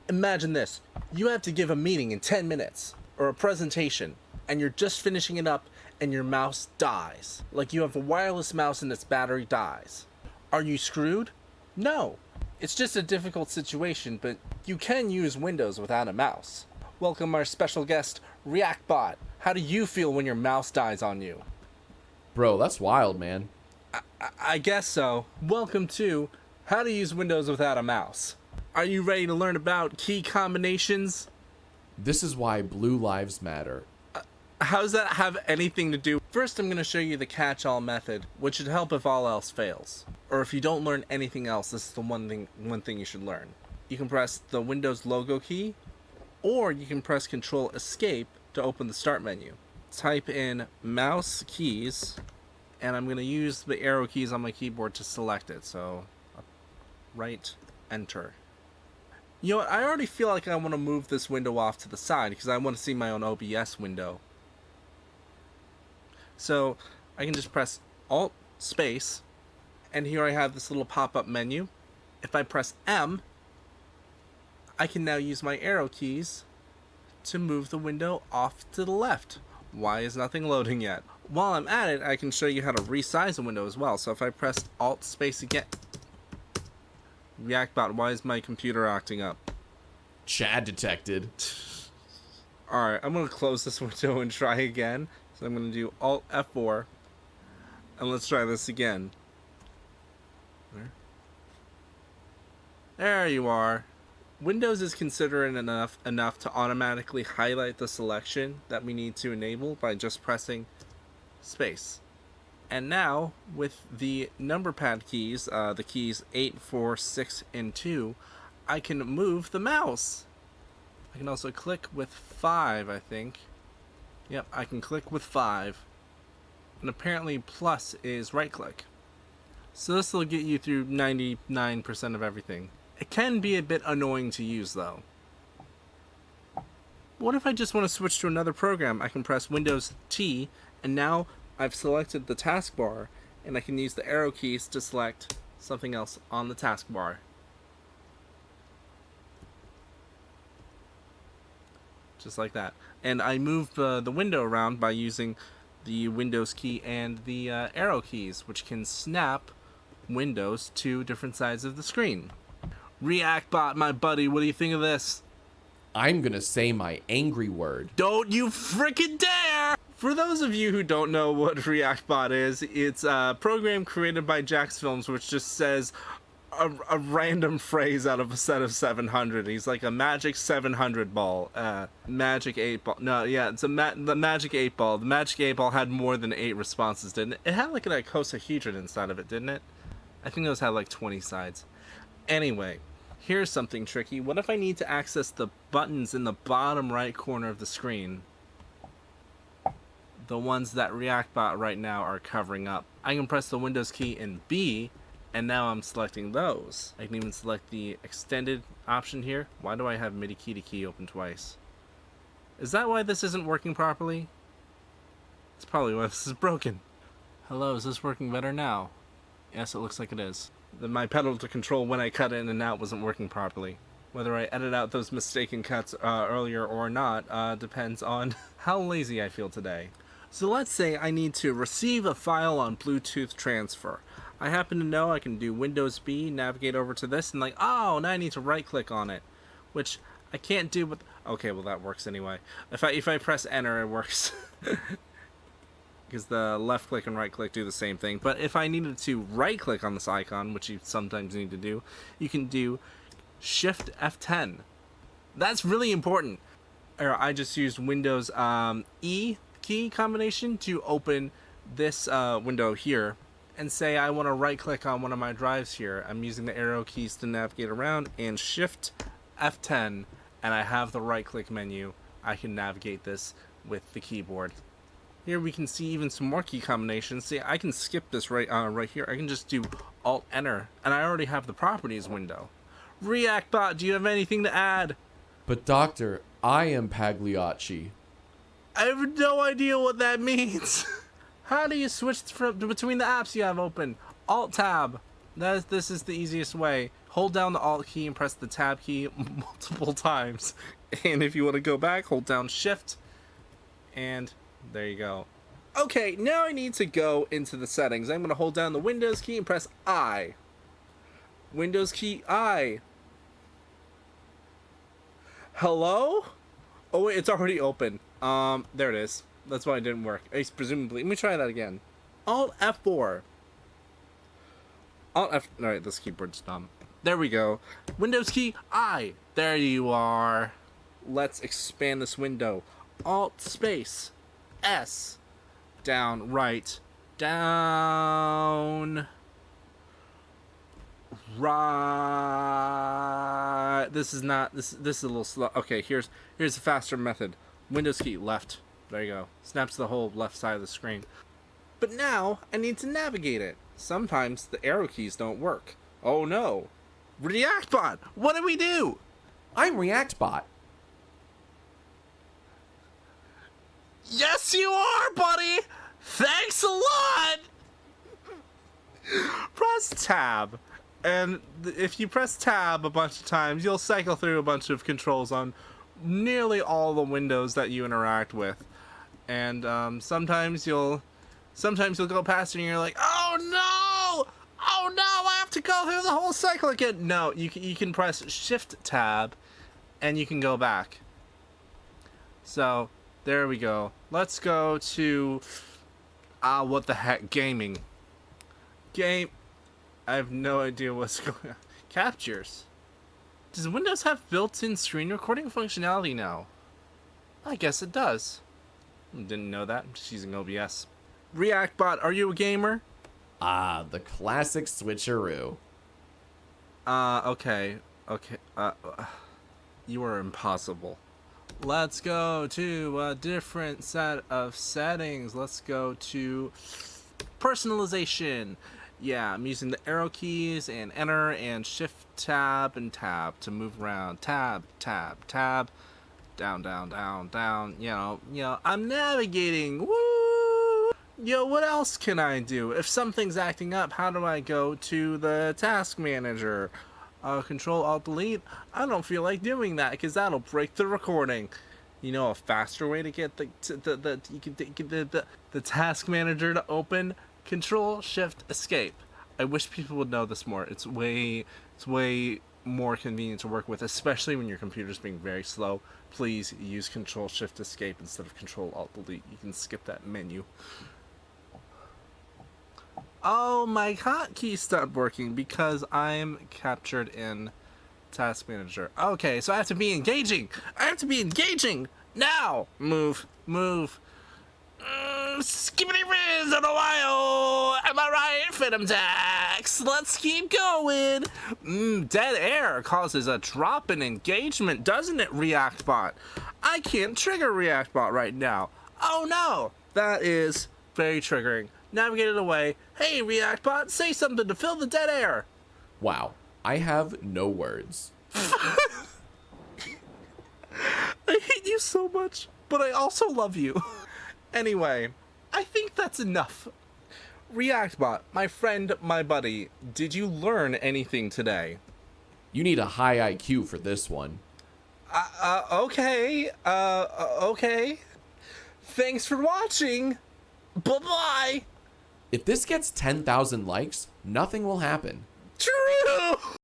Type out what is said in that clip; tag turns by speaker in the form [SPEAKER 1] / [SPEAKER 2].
[SPEAKER 1] Imagine this. You have to give a meeting in 10 minutes, or a presentation, and you're just finishing it up and your mouse dies. Like you have a wireless mouse and its battery dies. Are you screwed? No. It's just a difficult situation, but you can use Windows without a mouse. Welcome our special guest, REACTBOT. How do you feel when your mouse dies on you?
[SPEAKER 2] Bro, that's wild, man.
[SPEAKER 1] I guess so. Welcome to How to Use Windows Without a Mouse. Are you ready to learn about key combinations?
[SPEAKER 2] This is why blue lives matter.
[SPEAKER 1] How does that have anything to do? First, I'm going to show you the catch-all method, which should help if all else fails. Or if you don't learn anything else, this is the one thing you should learn. You can press the Windows logo key, or you can press Control Escape to open the start menu. Type in mouse keys, and I'm going to use the arrow keys on my keyboard to select it. So, right, enter. You know what, I already feel like I want to move this window off to the side because I want to see my own OBS window. So I can just press Alt space, and here I have this little pop-up menu. If I press M, I can now use my arrow keys to move the window off to the left. Why is nothing loading yet? While I'm at it, I can show you how to resize the window as well. So if I press Alt space again, REACTBOT, why is my computer acting up?
[SPEAKER 2] Chad detected.
[SPEAKER 1] Alright, I'm going to close this window and try again. So I'm going to do Alt F4, and let's try this again. There you are. Windows is considerate enough to automatically highlight the selection that we need to enable by just pressing space. And now, with the number pad keys, the keys 8, 4, 6, and 2, I can move the mouse. I can also click with 5, I think. Yep, I can click with 5. And apparently plus is right click. So this will get you through 99% of everything. It can be a bit annoying to use though. What if I just want to switch to another program? I can press Windows T, and now I've selected the taskbar, and I can use the arrow keys to select something else on the taskbar. Just like that. And I move the window around by using the Windows key and the arrow keys, which can snap windows to different sides of the screen. REACTBOT, my buddy, what do you think of this?
[SPEAKER 2] I'm gonna say my angry word.
[SPEAKER 1] Don't you frickin' dare! For those of you who don't know what REACTBOT is, it's a program created by Jax Films, which just says a random phrase out of a set of 700. He's like a magic 700 ball. Magic 8 ball. No, yeah, it's the magic 8 ball. The magic 8 ball had more than 8 responses, didn't it? It had like an icosahedron inside of it, didn't it? I think those had like 20 sides. Anyway, here's something tricky. What if I need to access the buttons in the bottom right corner of the screen? The ones that REACTBOT right now are covering up. I can press the Windows key in B, and now I'm selecting those. I can even select the extended option here. Why do I have MIDI key to key open twice? Is that why this isn't working properly? That's probably why this is broken. Hello, is this working better now? Yes, it looks like it is. My pedal to control when I cut in and out wasn't working properly. Whether I edit out those mistaken cuts earlier or not depends on how lazy I feel today. So let's say I need to receive a file on Bluetooth transfer. I happen to know I can do Windows B, navigate over to this, and like, oh, now I need to right click on it, which I can't do with, okay, well that works anyway. If I press enter, it works. Because the left click and right click do the same thing. But if I needed to right click on this icon, which you sometimes need to do, you can do Shift F10. That's really important. Or I just used Windows E key combination to open this window here and say I want to right click on one of my drives here. I'm using the arrow keys to navigate around and Shift F10, and I have the right click menu. I can navigate this with the keyboard. Here we can see even some more key combinations. See, I can skip this right here. I can just do Alt Enter, and I already have the properties window. REACTBOT, do you have anything to add?
[SPEAKER 2] But doctor, I am Pagliacci.
[SPEAKER 1] I have no idea what that means. How do you switch between the apps you have open? Alt Tab. This is the easiest way. hold down the Alt key and press the Tab key multiple times. And if you want to go back, hold down Shift. And there you go. Okay, now I need to go into the settings. I'm going to hold down the Windows key and press I. Windows key I. Hello? Oh wait, it's already open. There it is. That's why it didn't work. Presumably. Let me try that again. Alt F4. Alt F. Alright, this keyboard's dumb. There we go. Windows key I. There you are. Let's expand this window. Alt space S. Down, right, down, right. This is a little slow. Okay, here's a faster method. Windows key left. There you go. Snaps the whole left side of the screen. But now I need to navigate it. Sometimes the arrow keys don't work. Oh no. REACTBOT, what do we do?
[SPEAKER 2] I'm REACTBOT.
[SPEAKER 1] Yes, you are, buddy! Thanks a lot! Press Tab. And if you press Tab a bunch of times, you'll cycle through a bunch of controls on nearly all the windows that you interact with. And sometimes you'll go past it and you're like, oh no! Oh no, I have to go through the whole cycle again. No, you can press Shift Tab and you can go back. So, there we go. Let's go to what the heck, gaming. I have no idea what's going on. Captures. Does Windows have built-in screen recording functionality now? I guess it does. Didn't know that. I'm just using OBS. REACTBOT, are you a gamer?
[SPEAKER 2] Ah, the classic switcheroo.
[SPEAKER 1] Okay. You are impossible. Let's go to a different set of settings. Let's go to personalization. Yeah, I'm using the arrow keys and enter and shift tab and tab to move around. Tab, tab, tab. Down, down, down, down. You know, I'm navigating. Woo! Yo, what else can I do? If something's acting up, how do I go to the task manager? Control Alt Delete. I don't feel like doing that because that'll break the recording. You know, a faster way to get the task manager to open. Control Shift Escape. I wish people would know this more. It's way more convenient to work with, especially when your computer's being very slow. Please use Control Shift Escape instead of Control Alt Delete. You can skip that menu. Oh, my hotkey stopped working because I'm captured in Task Manager. Okay, so I have to be engaging. Now. Move. Skippity riz on a while. Am I right, Phantom Tax? Let's keep going. Dead air causes a drop in engagement, doesn't it, REACTBOT? I can't trigger REACTBOT right now. Oh no, that is very triggering. Navigate it away. Hey, REACTBOT, say something to fill the dead air.
[SPEAKER 2] Wow, I have no words.
[SPEAKER 1] I hate you so much, but I also love you. Anyway, I think that's enough. REACTBOT, my friend, my buddy, did you learn anything today?
[SPEAKER 2] You need a high IQ for this one.
[SPEAKER 1] Okay. Okay. Thanks for watching. Bye-bye.
[SPEAKER 2] If this gets 10,000 likes, nothing will happen.
[SPEAKER 1] True.